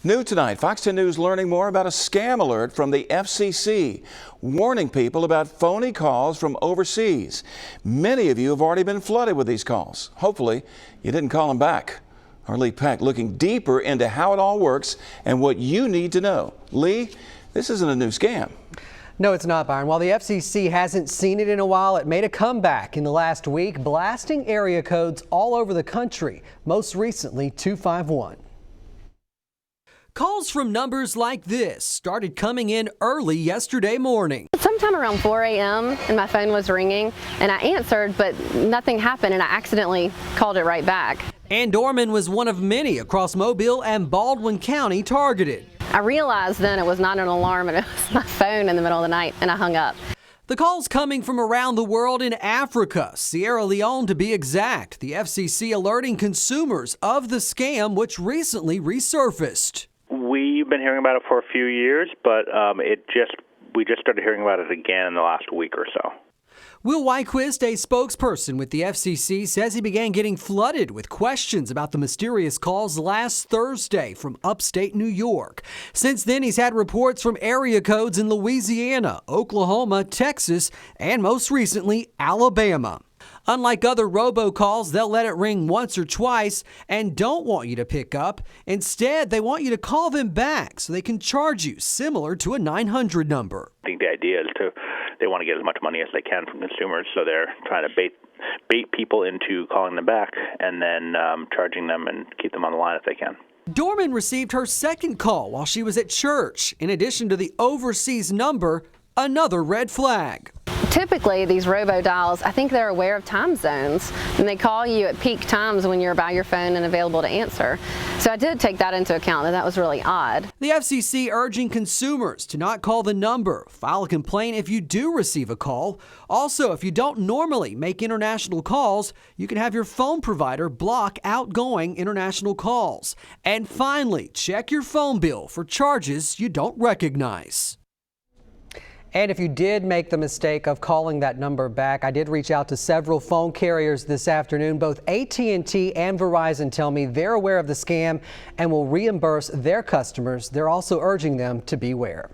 New tonight, Fox 10 News learning more about a scam alert from the FCC, warning people about phony calls from overseas. Many of you have already been flooded with these calls. Hopefully, you didn't call them back. Our Lee Peck looking deeper into how it all works and what you need to know. Lee, this isn't a new scam. No, it's not, Byron. While the FCC hasn't seen it in a while, it made a comeback in the last week, blasting area codes all over the country, most recently 251. Calls from numbers like this started coming in early yesterday morning. Sometime around 4 a.m. and my phone was ringing and I answered, but nothing happened and I accidentally called it right back. And Dorman was one of many across Mobile and Baldwin County targeted. I realized then it was not an alarm and it was my phone in the middle of the night and I hung up. The calls coming from around the world in Africa, Sierra Leone to be exact. The FCC alerting consumers of the scam which recently resurfaced. We've been hearing about it for a few years, but we just started hearing about it again in the last week or so. Will Wyquist, a spokesperson with the FCC, says he began getting flooded with questions about the mysterious calls last Thursday from upstate New York. Since then, he's had reports from area codes in Louisiana, Oklahoma, Texas, and most recently, Alabama. Unlike other robocalls, they'll let it ring once or twice and don't want you to pick up. Instead, they want you to call them back so they can charge you, similar to a 900 number. I think the idea is they want to get as much money as they can from consumers, so they're trying to bait people into calling them back and then charging them and keep them on the line if they can. Dorman received her second call while she was at church. In addition to the overseas number, another red flag. Typically, these robo-dials, I think they're aware of time zones, and they call you at peak times when you're by your phone and available to answer. So I did take that into account, and that was really odd. The FCC urging consumers to not call the number. File a complaint if you do receive a call. Also, if you don't normally make international calls, you can have your phone provider block outgoing international calls. And finally, check your phone bill for charges you don't recognize. And if you did make the mistake of calling that number back, I did reach out to several phone carriers this afternoon. Both AT&T and Verizon tell me they're aware of the scam and will reimburse their customers. They're also urging them to beware.